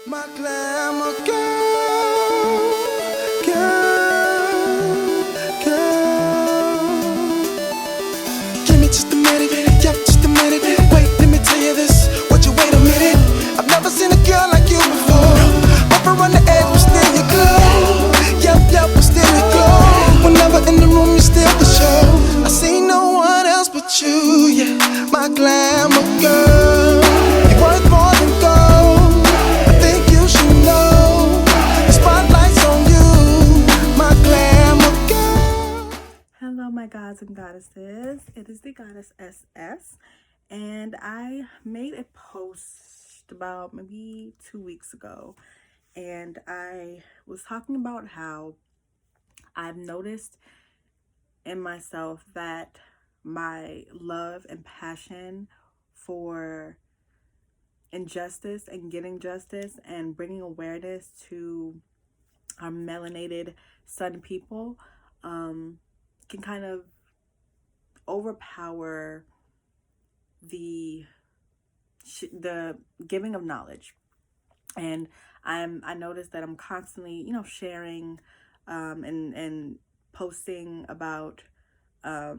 My glamour girl, girl. Give me just a minute, yep, just a minute. Wait, let me tell you this. Would you wait a minute? I've never seen a girl like you before. Over on the edge, but still you glow. Yep, but still you glow. Whenever in the room, you still the show. I see no one else but you, yeah. My glamour girl. You're worth more than gold. I think you should know. The spotlight's on you, my glamour girl. Hello, my gods and goddesses. It is the goddess SS, and I made a post about maybe 2 weeks ago, and I was talking about how I've noticed in myself that my love and passion for injustice and getting justice and bringing awareness to our melanated sun people can kind of overpower the giving of knowledge. And I noticed that I'm constantly sharing and posting about a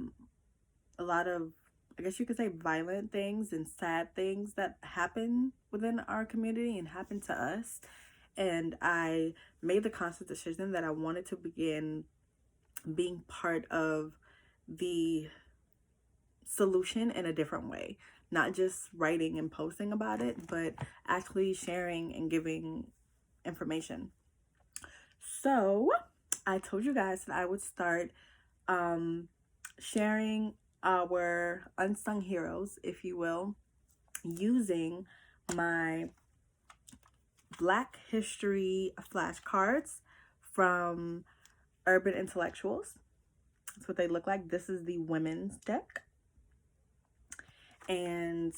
lot of, I guess you could say, violent things and sad things that happen within our community and happen to us. And I made the conscious decision that I wanted to begin being part of the solution in a different way, not just writing and posting about it, but actually sharing and giving information. So I told you guys that I would start sharing our unsung heroes, if you will, using my Black History flashcards from Urban Intellectuals. That's what they look like. This is the women's deck. And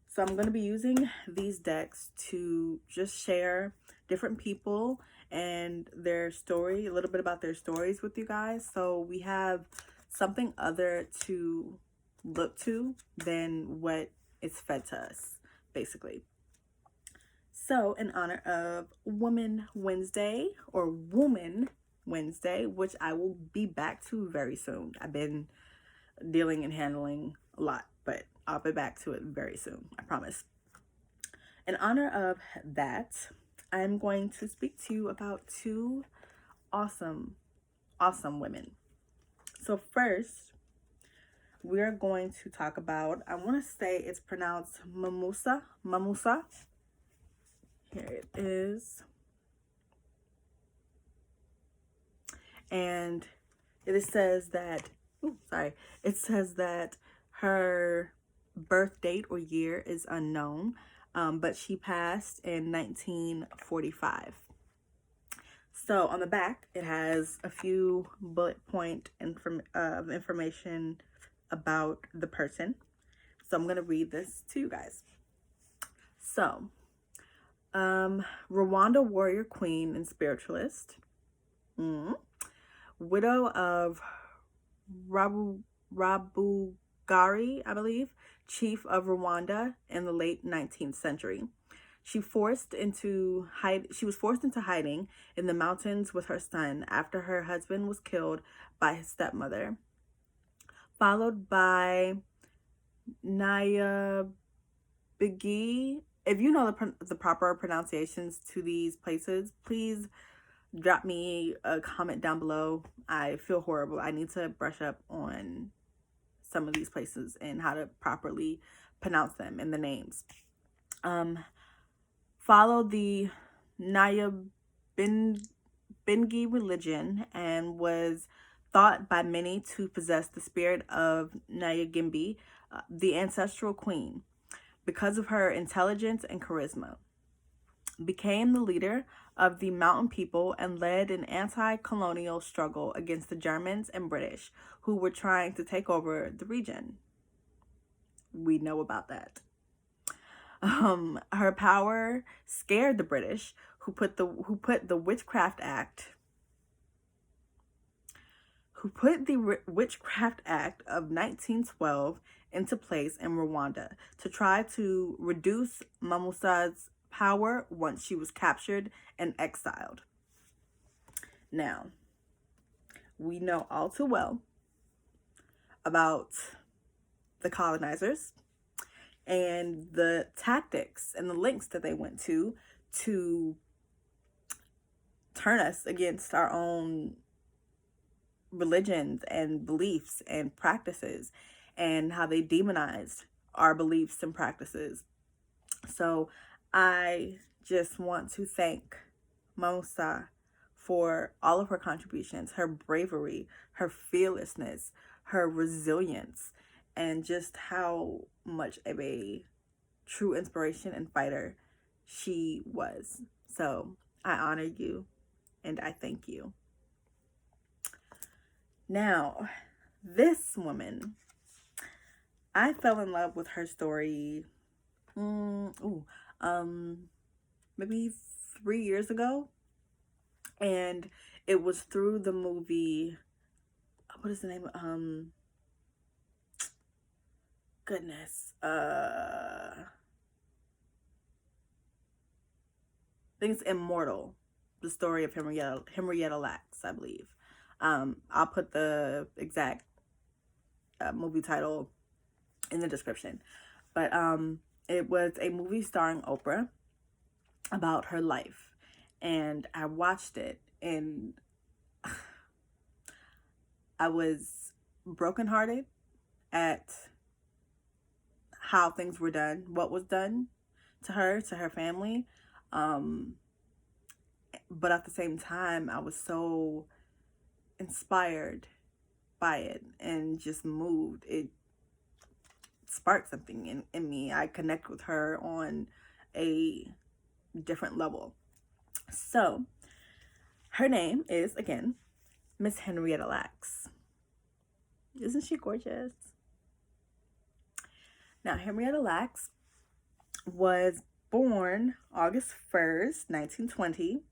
so I'm going to be using these decks to just share different people and their story, a little bit about their stories with you guys. So we have something other to look to than what is fed to us, basically. So in honor of Woman Wednesday, or Woman Wednesday, which I will be back to very soon. I've been dealing and handling a lot, but I'll be back to it very soon, I promise. In honor of that, I'm going to speak to you about two awesome women. So first, we're going to talk about, I want to say it's pronounced Mimosa. Here it is. And it says that, it says that her birth date or year is unknown, but she passed in 1945. So on the back, it has a few bullet point information about the person. So I'm going to read this to you guys. So, Rwanda warrior queen and spiritualist, widow of Rabugari, I believe, chief of Rwanda in the late 19th century. She was forced into hiding in the mountains with her son after her husband was killed by his stepmother. Followed by Nyabigi. If you know the proper pronunciations to these places, please drop me a comment down below. I feel horrible. I need to brush up on some of these places and how to properly pronounce them and the names. Followed the Nyabingi religion and was thought by many to possess the spirit of Nyagimbi, the ancestral queen, because of her intelligence and charisma. Became the leader of the mountain people and led an anti-colonial struggle against the Germans and British who were trying to take over the region. We know about that. Her power scared the British, who put the Witchcraft Act of 1912 into place in Rwanda to try to reduce Mimosa's power once she was captured and exiled. Now, we know all too well about the colonizers and the tactics and the lengths that they went to turn us against our own religions and beliefs and practices, and how they demonized our beliefs and practices. So I just want to thank Mimosa for all of her contributions, her bravery, her fearlessness, her resilience, and just how much of a true inspiration and fighter she was. So I honor you and I thank you. Now, this woman, I fell in love with her story maybe 3 years ago, and it was through the movie, what is the name? Goodness, I think it's Immortal, the story of Henrietta Lacks, I believe. I'll put the exact movie title in the description, but it was a movie starring Oprah about her life, and I watched it, and I was brokenhearted at how things were done, what was done to her family, but at the same time I was so inspired by it and just moved. It sparked something in me. I connect with her on a different level. So her name is, again, Miss Henrietta Lacks. Isn't she gorgeous? Now, Henrietta Lacks was born August 1st, 1920.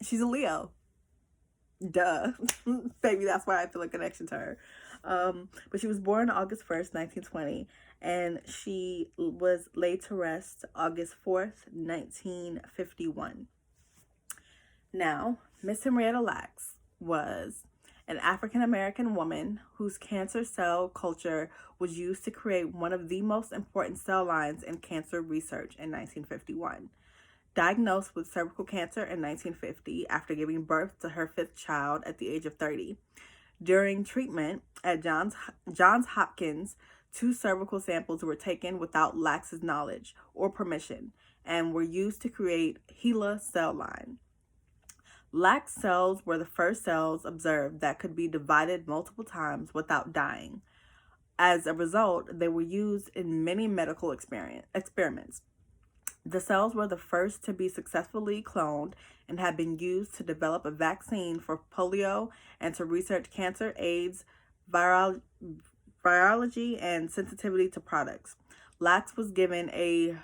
She's a Leo. Duh. Baby, that's why I feel a connection to her. But she was born August 1st, 1920, and she was laid to rest August 4th, 1951. Now, Miss Henrietta Lacks was an African-American woman whose cancer cell culture was used to create one of the most important cell lines in cancer research in 1951. Diagnosed with cervical cancer in 1950 after giving birth to her fifth child at the age of 30. During treatment at Johns Hopkins, 2 cervical samples were taken without Lacks's knowledge or permission and were used to create HeLa cell line. Lacks cells were the first cells observed that could be divided multiple times without dying. As a result, they were used in many medical experiments. The cells were the first to be successfully cloned and have been used to develop a vaccine for polio and to research cancer, AIDS, virology, and sensitivity to products. Lacks was given an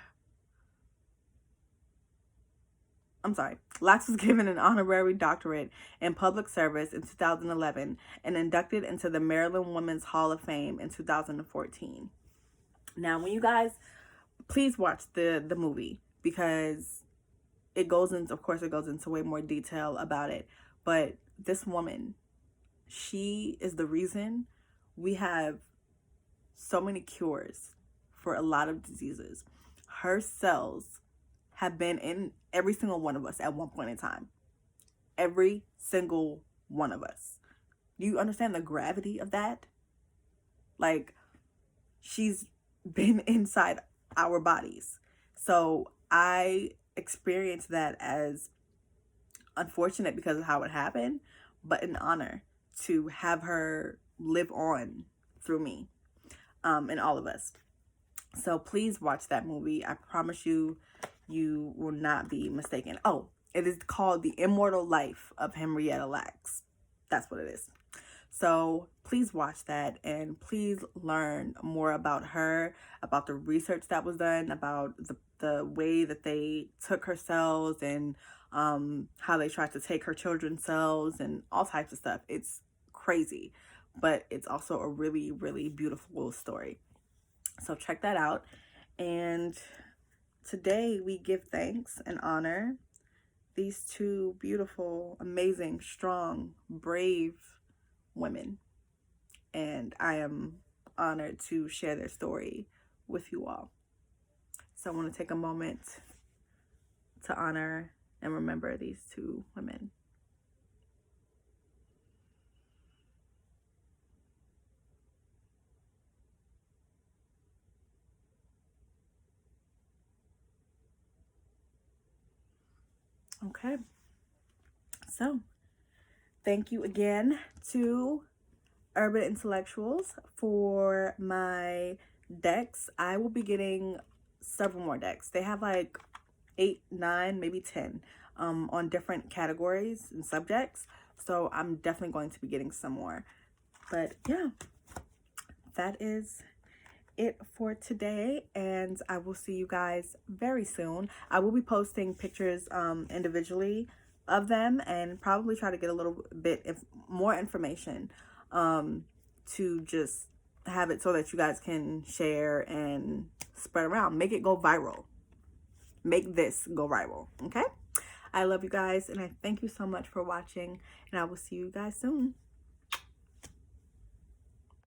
honorary doctorate in public service in 2011 and inducted into the Maryland Women's Hall of Fame in 2014. Now, when you guys, please watch the movie, because it goes into way more detail about it. But this woman, she is the reason we have so many cures for a lot of diseases. Her cells have been in every single one of us at one point in time. Every single one of us. Do you understand the gravity of that? Like, she's been inside our bodies. So I experienced that as unfortunate because of how it happened, but an honor to have her live on through me, and all of us. So please watch that movie. I promise you, you will not be mistaken. Oh, it is called The Immortal Life of Henrietta Lacks. That's what it is. So please watch that, and please learn more about her, about the research that was done, about the way that they took her cells, and how they tried to take her children's cells and all types of stuff. It's crazy, but it's also a really, really beautiful story. So check that out, and today we give thanks and honor these two beautiful, amazing, strong, brave women. And I am honored to share their story with you all. So I want to take a moment to honor and remember these two women. Okay, so thank you again to Urban Intellectuals for my decks. I will be getting several more decks. They have like 8, 9, maybe 10 on different categories and subjects. So I'm definitely going to be getting some more. But yeah, that is it for today, and I will see you guys very soon. I will be posting pictures individually of them and probably try to get a little bit more information to just have it so that you guys can share and spread around. Make it go viral. Make this go viral. Okay? I love you guys, and I thank you so much for watching, and I will see you guys soon.